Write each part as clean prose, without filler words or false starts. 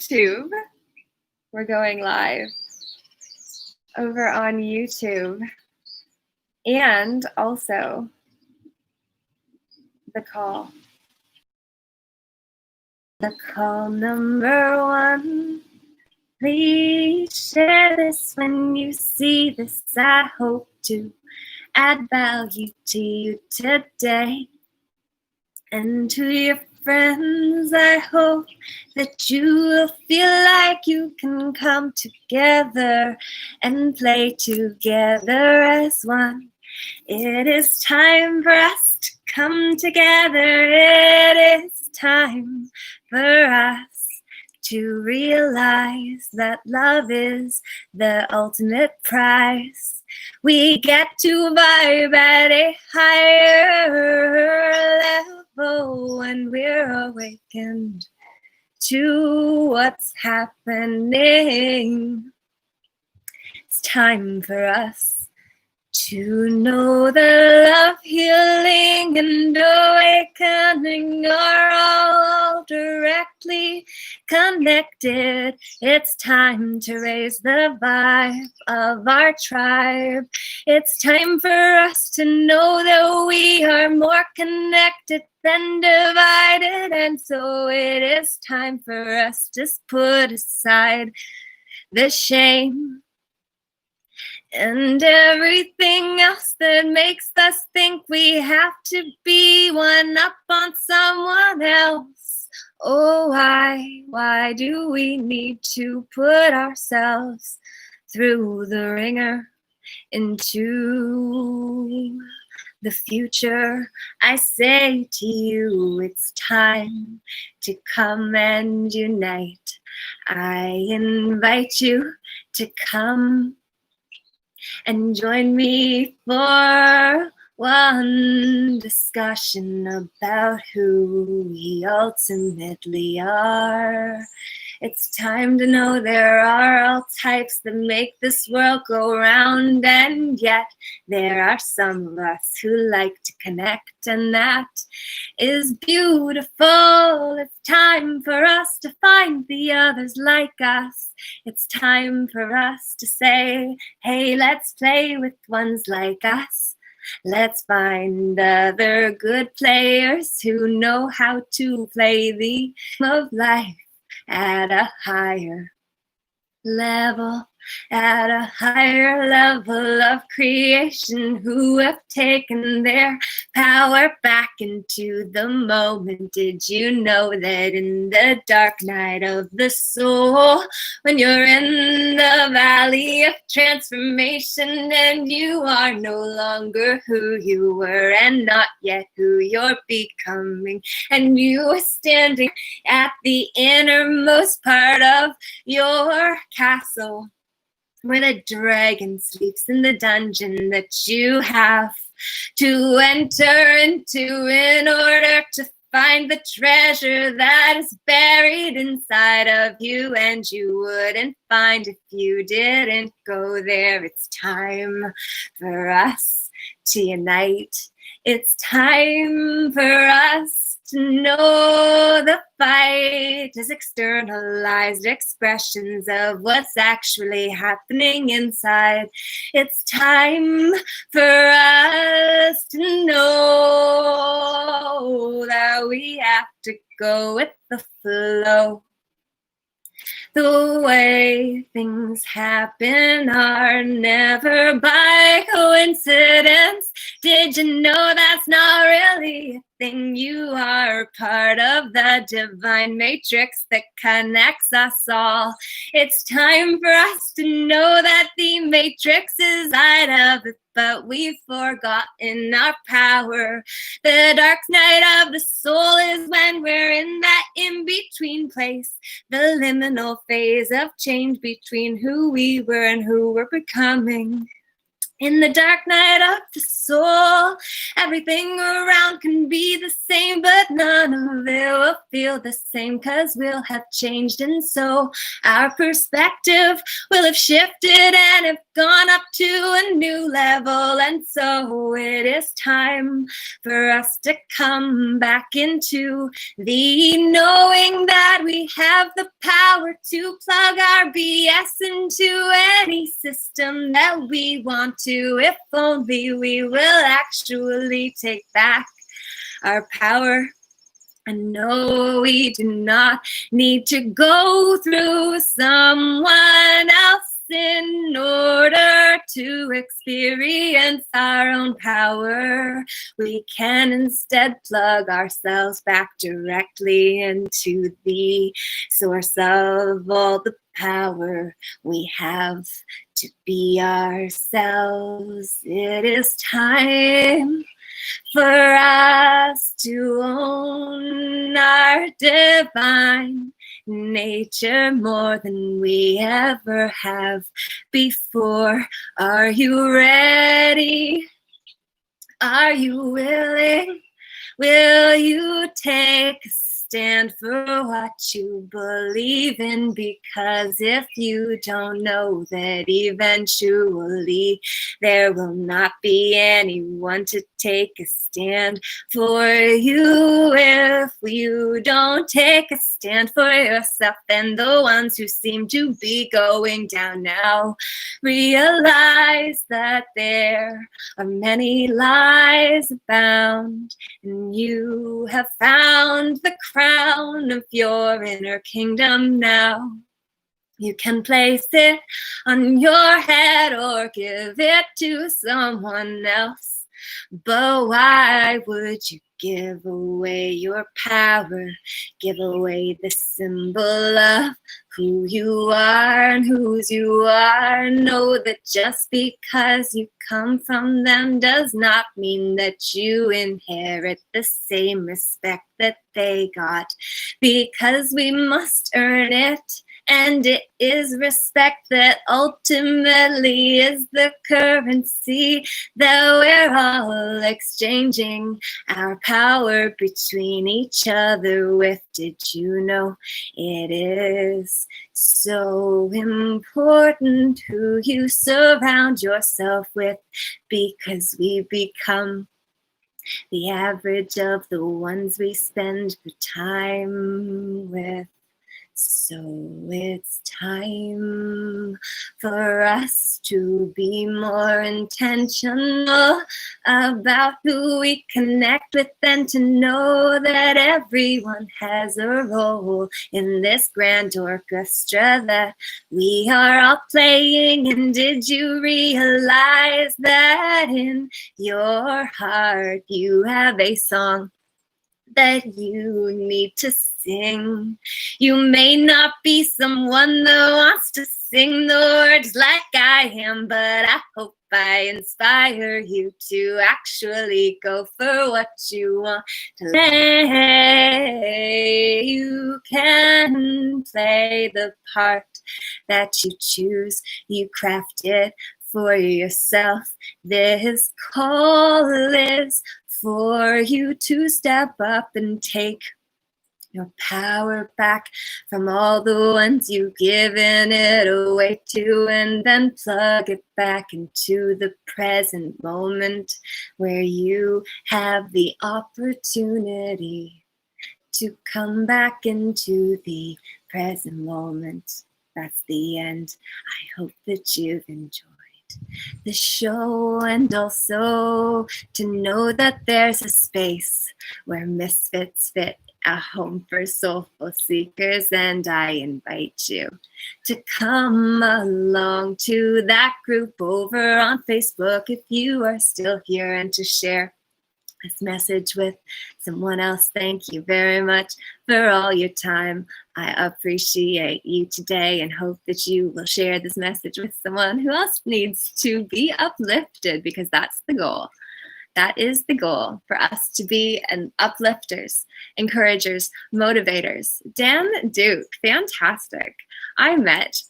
YouTube. We're going live over on YouTube and also the call. The call number one. Please share this when you see this. I hope to add value to you today. And to your friends, I hope that you will feel like you can come together and play together as one. It is time for us to come together. It is time for us to realize that love is the ultimate prize. We get to vibe at a higher level when we're awakened to what's happening. It's time for us to know that love, healing, and awakening are all directly connected. It's time to raise the vibe of our tribe. It's time for us to know that we are more connected than divided. And so it is time for us to put aside the shame and everything else that makes us think we have to be one up on someone else. Oh, why do we need to put ourselves through the ringer into the future? I say to you, it's time to come and unite. I invite you to come and join me for one discussion about who we ultimately are. It's time to know there are all types that make this world go round, and yet there are some of us who like to connect, and that is beautiful. It's time for us to find the others like us. It's time for us to say, hey, let's play with ones like us. Let's find other good players who know how to play the game of life at a higher level, at a higher level of creation, who have taken their power back into the moment. Did you know that in the dark night of the soul, when you're in the valley of transformation and you are no longer who you were and not yet who you're becoming, and you are standing at the innermost part of your castle, where the dragon sleeps in the dungeon that you have to enter into in order to find the treasure that is buried inside of you, and you wouldn't find if you didn't go there. It's time for us to unite. It's time for us to know the fight is externalized expressions of what's actually happening inside. It's time for us to know that we have to go with the flow. The way things happen are never by coincidence. Did you know that's not really a thing? You are part of the divine matrix that connects us all. It's time for us to know that the matrix is inside of it, but we've forgotten our power. The dark night of the soul is when we're in that in-between place, the liminal phase of change between who we were and who we're becoming. In the dark night of the soul, everything around can be the same, but none of it will feel the same, 'cause we'll have changed, and so our perspective will have shifted and have gone up to a new level. And so it is time for us to come back into the knowing that we have the power to plug our BS into any system that we want to, if only we will actually take back our power. And no, we do not need to go through someone else in order to experience our own power. We can instead plug ourselves back directly into the source of all the power we have to be ourselves. It is time for us to own our divine nature more than we ever have before. Are you ready? Are you willing? Will you take a stand for what you believe in? Because if you don't know that eventually there will not be anyone to take a stand for you. If you don't take a stand for yourself, then the ones who seem to be going down now realize that there are many lies abound, and you have found the crown of your inner kingdom now. You can place it on your head or give it to someone else. But why would you give away your power? Give away the symbol of who you are and whose you are. Know that just because you come from them does not mean that you inherit the same respect that they got, because we must earn it. And it is respect that ultimately is the currency that we're all exchanging our power between each other with. Did you know it is so important who you surround yourself with? Because we become the average of the ones we spend the time with. So it's time for us to be more intentional about who we connect with, and to know that everyone has a role in this grand orchestra that we are all playing. And did you realize that in your heart you have a song that you need to sing? You may not be someone that wants to sing the words like I am, but I hope I inspire you to actually go for what you want to play. You can play the part that you choose. You craft it for yourself. This call is for you to step up and take your power back from all the ones you've given it away to, and then plug it back into the present moment where you have the opportunity to come back into the present moment. That's the end. I hope that you've enjoyed the show, and also to know that there's a space where Misfits Fit, a home for soulful seekers, and I invite you to come along to that group over on Facebook if you are still here, and to share this message with someone else. Thank you very much for all your time. I appreciate you today, and hope that you will share this message with someone who else needs to be uplifted, because that's the goal. That is the goal, for us to be uplifters, encouragers, motivators. Dan Duke, fantastic. I met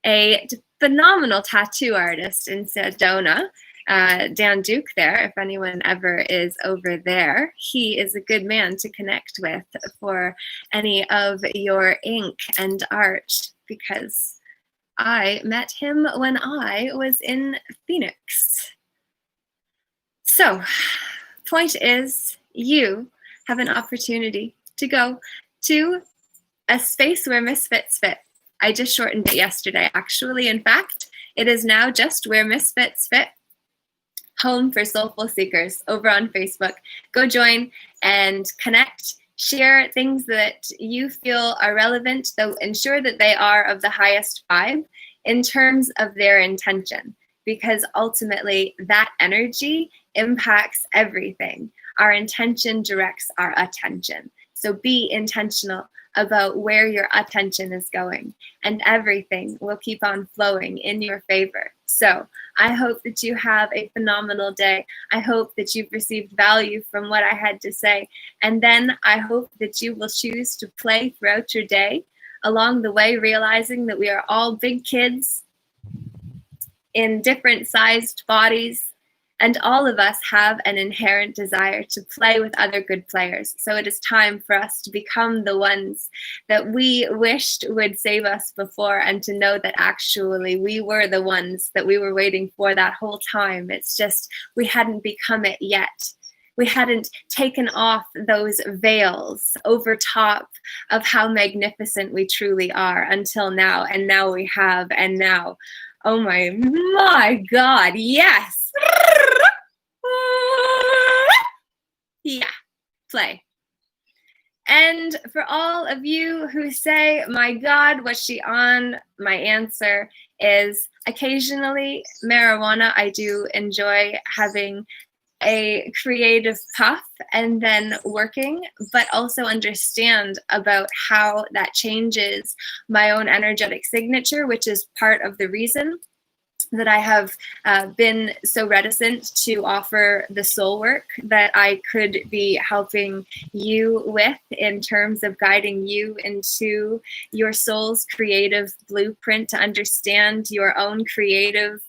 a phenomenal tattoo artist in Sedona, Dan Duke there, if anyone ever is over there. He is a good man to connect with for any of your ink and art, because I met him when I was in Phoenix. So, point is, you have an opportunity to go to a space where Misfits Fit. I just shortened it yesterday, actually. In fact, it is now just Where Misfits Fit, home for soulful seekers, over on Facebook. Go join and connect. Share things that you feel are relevant, though ensure that they are of the highest vibe in terms of their intention, because ultimately that energy impacts everything. Our intention directs our attention. So be intentional about where your attention is going, and everything will keep on flowing in your favor. So I hope that you have a phenomenal day. I hope that you've received value from what I had to say. And then I hope that you will choose to play throughout your day, along the way, realizing that we are all big kids in different sized bodies, and all of us have an inherent desire to play with other good players. So it is time for us to become the ones that we wished would save us before, and to know that actually we were the ones that we were waiting for that whole time. It's just we hadn't become it yet. We hadn't taken off those veils over top of how magnificent we truly are until now. And now we have, and now, oh my God, yes. Yeah, play. And for all of you who say, my God, was she on? My answer is occasionally marijuana. I do enjoy having a creative puff and then working, but also understand about how that changes my own energetic signature, which is part of the reason that I have been so reticent to offer the soul work that I could be helping you with, in terms of guiding you into your soul's creative blueprint to understand your own creative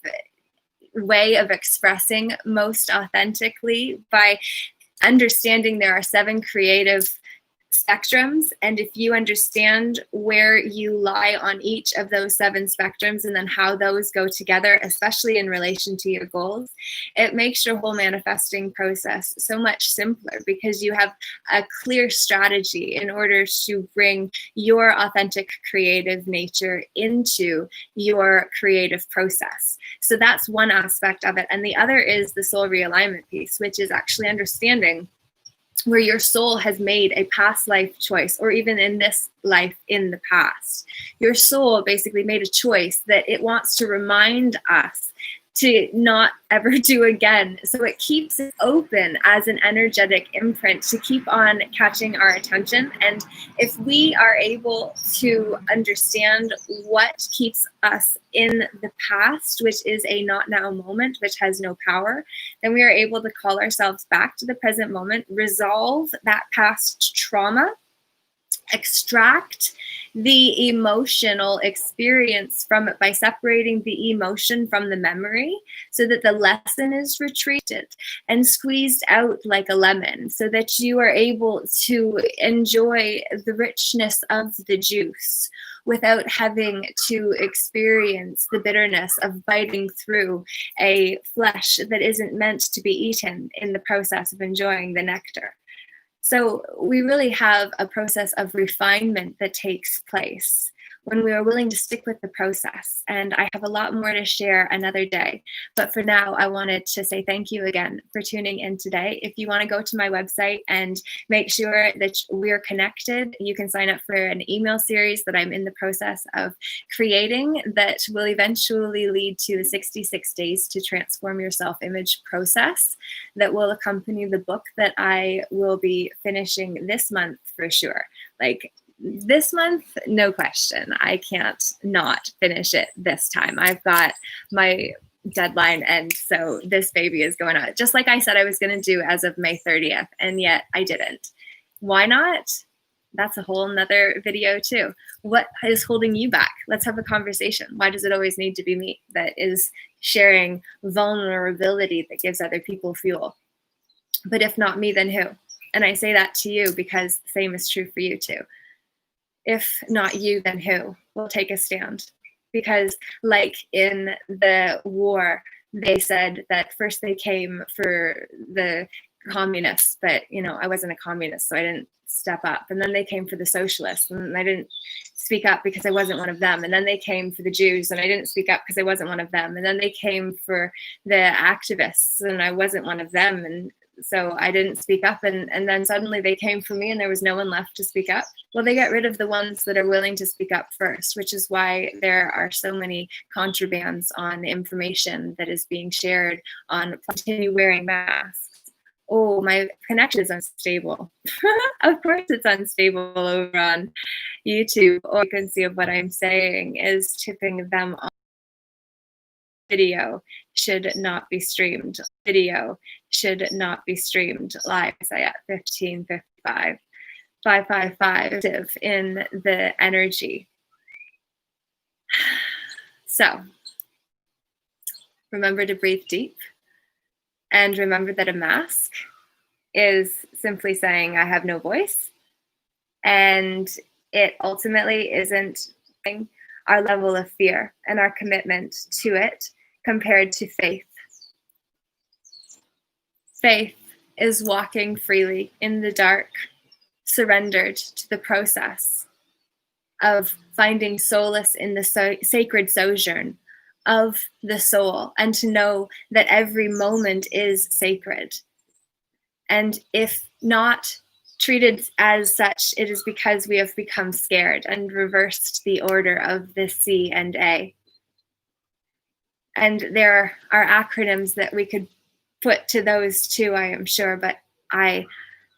way of expressing most authentically, by understanding there are 7 creative spectrums, and if you understand where you lie on each of those 7 spectrums, and then how those go together, especially in relation to your goals, it makes your whole manifesting process so much simpler, because you have a clear strategy in order to bring your authentic creative nature into your creative process. So that's one aspect of it. And the other is the soul realignment piece, which is actually understanding where your soul has made a past life choice, or even in this life in the past. Your soul basically made a choice that it wants to remind us to not ever do again. So it keeps it open as an energetic imprint to keep on catching our attention. And if we are able to understand what keeps us in the past, which is a not now moment, which has no power, then we are able to call ourselves back to the present moment, resolve that past trauma, extract the emotional experience from it by separating the emotion from the memory, so that the lesson is retreated and squeezed out like a lemon, so that you are able to enjoy the richness of the juice without having to experience the bitterness of biting through a flesh that isn't meant to be eaten in the process of enjoying the nectar. So we really have a process of refinement that takes place when we are willing to stick with the process. And I have a lot more to share another day. But for now, I wanted to say thank you again for tuning in today. If you want to go to my website and make sure that we're connected, you can sign up for an email series that I'm in the process of creating that will eventually lead to the 66 days to transform your self-image process that will accompany the book that I will be finishing this month for sure. Like, this month, no question. I can't not finish it this time. I've got my deadline, and so this baby is going on. Just like I said I was going to do as of May 30th, and yet I didn't. Why not? that's a whole nother video too. What is holding you back? Let's have a conversation. Why does it always need to be me that is sharing vulnerability that gives other people fuel? But if not me, then who? And I say that to you because the same is true for you too. If not you, then who will take a stand? Because like in the war, they said that first they came for the communists, but I wasn't a communist, so I didn't step up. And then they came for the socialists, and I didn't speak up because I wasn't one of them. And then they came for the Jews, and I didn't speak up because I wasn't one of them. And then they came for the activists, and I wasn't one of them. And so I didn't speak up, and then suddenly they came for me and there was no one left to speak up. Well, they get rid of the ones that are willing to speak up first, which is why there are so many contrabands on information that is being shared on continue wearing masks. Oh, my connection is unstable. Of course it's unstable over on YouTube. Or frequency of what I'm saying is tipping them off. Video should not be streamed. Video should not be streamed live. Say at 1555, 555 in the energy. So remember to breathe deep, and remember that a mask is simply saying I have no voice, and it ultimately isn't our level of fear and our commitment to it compared to faith. Faith is walking freely in the dark, surrendered to the process of finding solace in the sacred sojourn of the soul, and to know that every moment is sacred. And if not treated as such, it is because we have become scared and reversed the order of the C and A. And there are acronyms that we could put to those too, I am sure, but I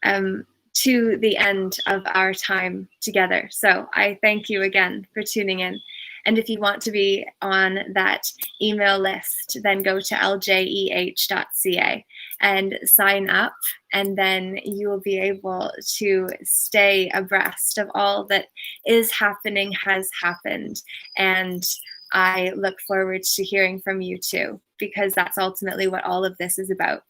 am to the end of our time together. So I thank you again for tuning in. And if you want to be on that email list, then go to ljeh.ca and sign up, and then you will be able to stay abreast of all that is happening, has happened. And I look forward to hearing from you too, because that's ultimately what all of this is about.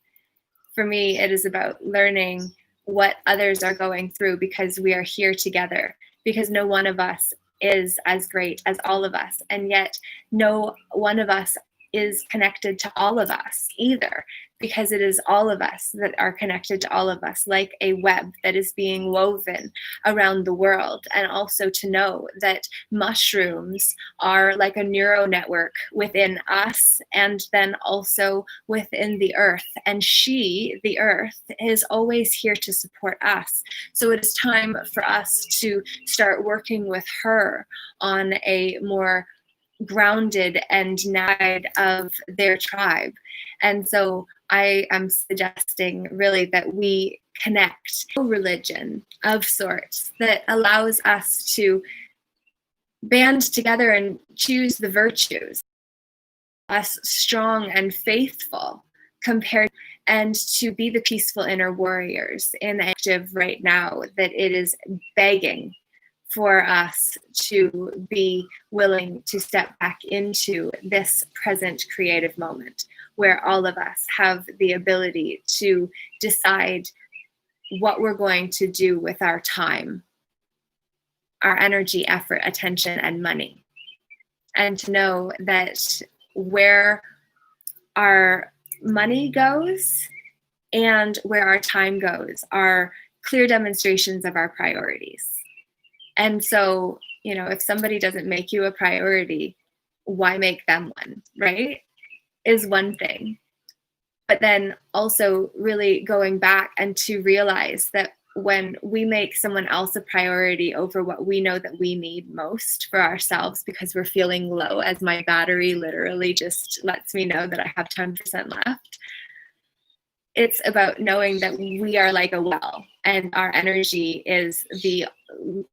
For me, it is about learning what others are going through, because we are here together, because no one of us is as great as all of us, and yet no one of us is connected to all of us either, because it is all of us that are connected to all of us, like a web that is being woven around the world. And also to know that mushrooms are like a neural network within us, and then also within the earth. And she, the earth, is always here to support us. So it is time for us to start working with her on a more grounded and guide of their tribe. And so I am suggesting really that we connect a religion of sorts that allows us to band together and choose the virtues, us strong and faithful compared, and to be the peaceful inner warriors in the active right now that it is begging for us to be willing to step back into this present creative moment, where all of us have the ability to decide what we're going to do with our time, our energy, effort, attention, and money. And to know that where our money goes and where our time goes are clear demonstrations of our priorities. And so, if somebody doesn't make you a priority, why make them one, right? Is one thing. But then also really going back and to realize that when we make someone else a priority over what we know that we need most for ourselves, because we're feeling low, as my battery literally just lets me know that I have 10% left, it's about knowing that we are like a well. and our energy is the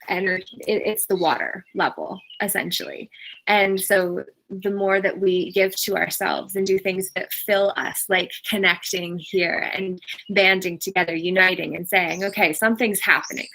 it's the water level, essentially. And so the more that we give to ourselves and do things that fill us, like connecting here and banding together, uniting and saying, okay, something's happening.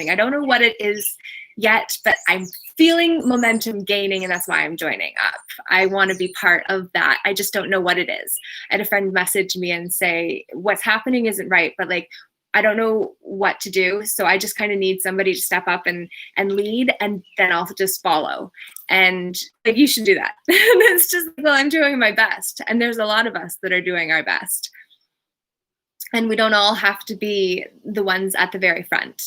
I don't know what it is yet, but I'm feeling momentum gaining, and that's why I'm joining up. I want to be part of that. I just don't know what it is. I had a friend message me and say, what's happening isn't right, but like, I don't know what to do. So I just kind of need somebody to step up and lead, and then I'll just follow. And like, you should do that. It's just, well, I'm doing my best. And there's a lot of us that are doing our best. And we don't all have to be the ones at the very front.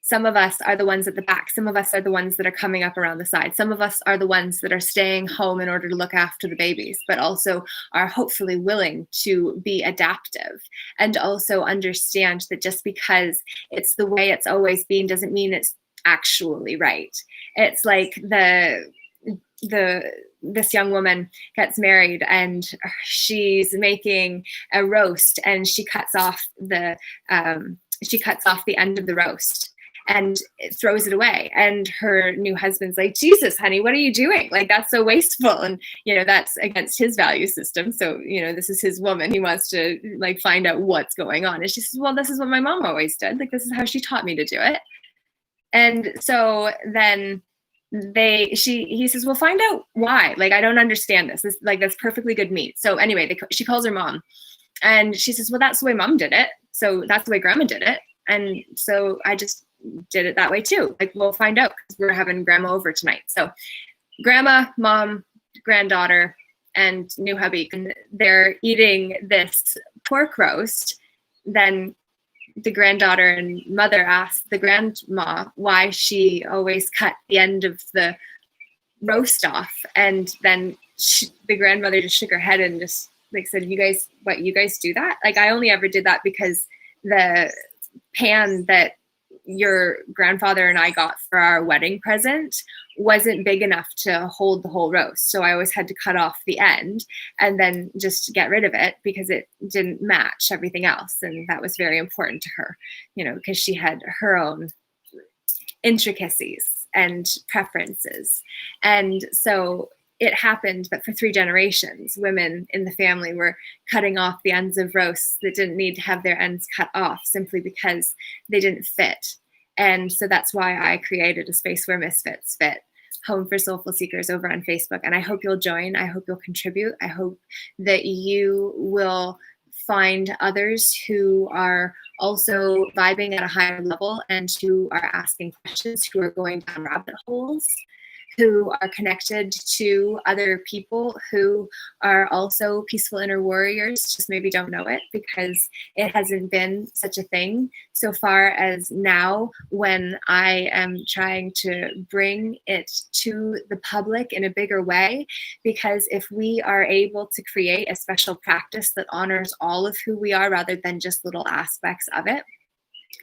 Some of us are the ones at the back. Some of us are the ones that are coming up around the side. Some of us are the ones that are staying home in order to look after the babies, but also are hopefully willing to be adaptive and also understand that just because it's the way it's always been doesn't mean it's actually right. It's like this young woman gets married and she's making a roast, and she cuts off the end of the roast and throws it away. And her new husband's like, Jesus, honey, what are you doing? Like, that's so wasteful. And, that's against his value system. So, this is his woman. He wants to like find out what's going on. And she says, well, this is what my mom always did. Like, this is how she taught me to do it. And so then he says, well, find out why. Like, I don't understand this. That's perfectly good meat. So anyway, she calls her mom and she says, well, that's the way mom did it. So that's the way grandma did it. And so I just did it that way too. Like, we'll find out because we're having grandma over tonight. So grandma, mom, granddaughter, and new hubby, and they're eating this pork roast. Then the granddaughter and mother asked the grandma why she always cut the end of the roast off. And then the grandmother just shook her head and just like said, you guys do that? Like, I only ever did that because the pan that your grandfather and I got for our wedding present wasn't big enough to hold the whole roast. So I always had to cut off the end and then just get rid of it because it didn't match everything else. And that was very important to her, because she had her own intricacies and preferences. And so it happened that for 3 generations, women in the family were cutting off the ends of roasts that didn't need to have their ends cut off simply because they didn't fit. And so that's why I created a space where Misfits Fit, Home for Soulful Seekers, over on Facebook. And I hope you'll join. I hope you'll contribute. I hope that you will find others who are also vibing at a higher level and who are asking questions, who are going down rabbit holes, who are connected to other people who are also peaceful inner warriors, just maybe don't know it because it hasn't been such a thing so far as now, when I am trying to bring it to the public in a bigger way. Because if we are able to create a special practice that honors all of who we are rather than just little aspects of it,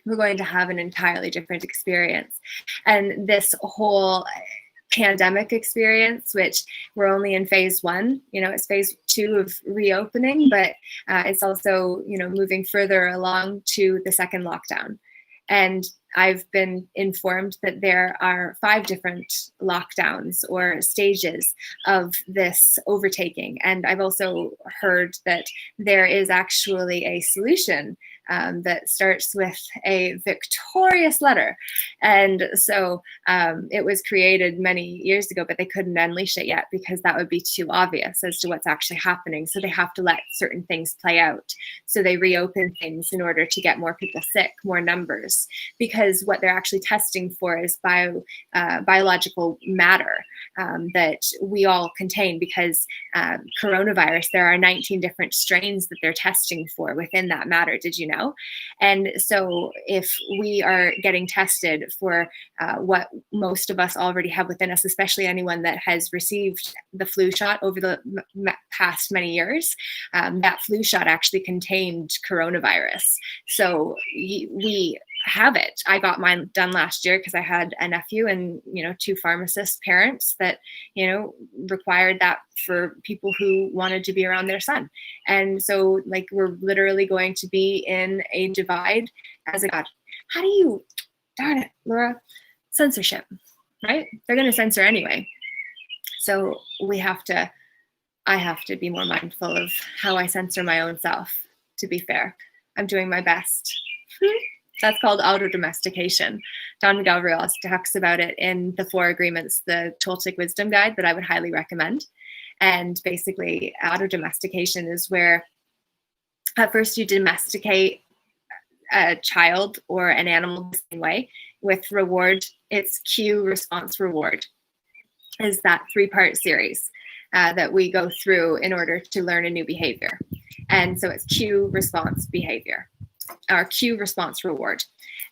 we're going to have an entirely different experience. And this whole pandemic experience, which we're only in phase 1, it's phase 2 of reopening, but it's also, moving further along to the second lockdown. And I've been informed that there are 5 different lockdowns or stages of this overtaking. And I've also heard that there is actually a solution that starts with a victorious letter. And so it was created many years ago, but they couldn't unleash it yet because that would be too obvious as to what's actually happening. So they have to let certain things play out. So they reopen things in order to get more people sick, more numbers, because what they're actually testing for is biological matter that we all contain, because coronavirus, there are 19 different strains that they're testing for within that matter. Did you know? And so if we are getting tested for what most of us already have within us, especially anyone that has received the flu shot over the past many years, that flu shot actually contained coronavirus. So we have it. I got mine done last year because I had a nephew and, 2 pharmacist parents that, required that for people who wanted to be around their son. And so like, we're literally going to be in a divide as a God. How do you, darn it, Laura, censorship, right? They're going to censor anyway. So I have to be more mindful of how I censor my own self, to be fair. I'm doing my best. That's called auto-domestication. Don Gabriel talks about it in the 4 Agreements, the Toltec Wisdom Guide that I would highly recommend. And basically, auto-domestication is where at first you domesticate a child or an animal the same way with reward. It's cue, response, reward is that 3-part series that we go through in order to learn a new behavior. And so it's cue, response, behavior. Our cue, response, reward.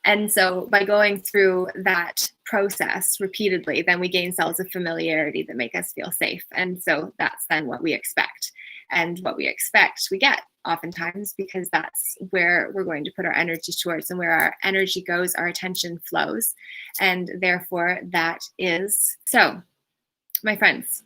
And so by going through that process repeatedly, then we gain cells of familiarity that make us feel safe. And so that's then what we expect. And what we expect, we get oftentimes, because that's where we're going to put our energy towards, and where our energy goes, our attention flows. And therefore that is so. My friends,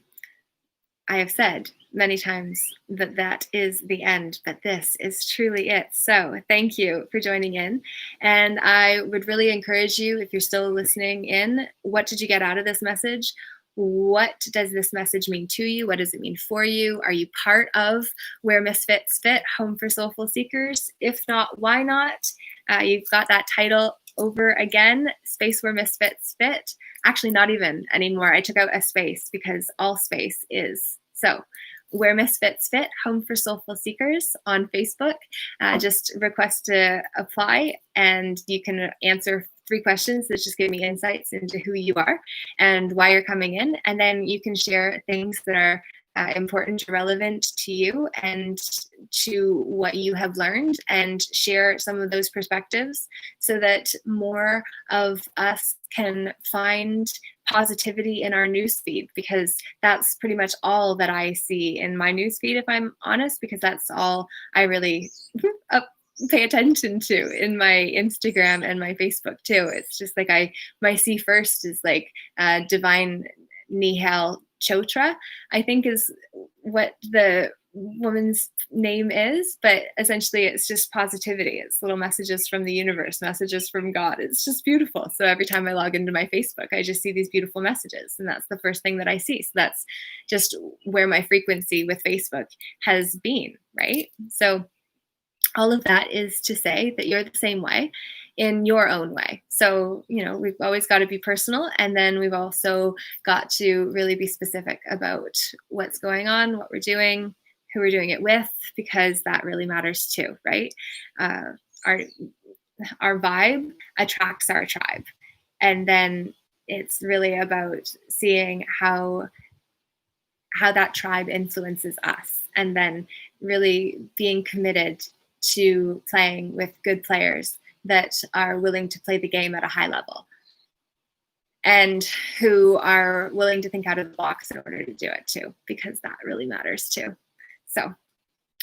I have said many times that that is the end, but this is truly it. So thank you for joining in. And I would really encourage you, if you're still listening in, what did you get out of this message? What does this message mean to you? What does it mean for you? Are you part of Where Misfits Fit, Home for Soulful Seekers? If not, why not? You've got that title over again, Space Where Misfits Fit. Actually, not even anymore. I took out a space because all space is. So Where Misfits Fit, Home for Soulful Seekers on Facebook. Just request to apply, and you can answer 3 questions that just give me insights into who you are and why you're coming in. And then you can share things that are important, relevant to you and to what you have learned, and share some of those perspectives so that more of us can find positivity in our newsfeed, because that's pretty much all that I see in my newsfeed, if I'm honest, because that's all I really pay attention to in my Instagram and my Facebook too. It's just like my see first is like Divine Nihal Chotra, I think is what the woman's name is, but essentially it's just positivity. It's little messages from the universe, messages from God. It's just beautiful. So every time I log into my Facebook, I just see these beautiful messages, and that's the first thing that I see. So that's just where my frequency with Facebook has been, right? So all of that is to say that you're the same way in your own way. So, we've always got to be personal, and then we've also got to really be specific about what's going on, what we're doing, who we're doing it with, because that really matters too, right? Our vibe attracts our tribe. And then it's really about seeing how that tribe influences us, and then really being committed to playing with good players that are willing to play the game at a high level and who are willing to think out of the box in order to do it too, because that really matters too. So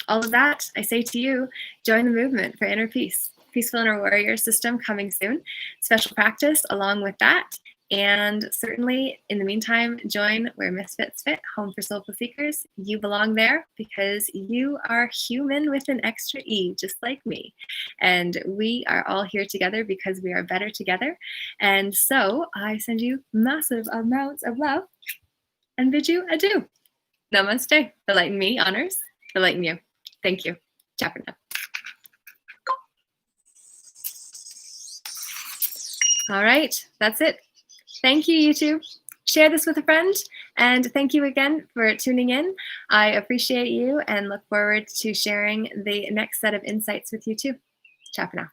all of that, I say to you, join the movement for inner peace. Peaceful Inner Warrior system coming soon. Special practice along with that. And certainly, in the meantime, join Where Misfits Fit, Home for Soulful Seekers. You belong there because you are human with an extra E, just like me. And we are all here together because we are better together. And so I send you massive amounts of love and bid you adieu. Namaste. The light in me honors the light in you. Thank you. Ciao for now. All right, that's it. Thank you, YouTube. Share this with a friend, and thank you again for tuning in. I appreciate you and look forward to sharing the next set of insights with you too. Ciao for now.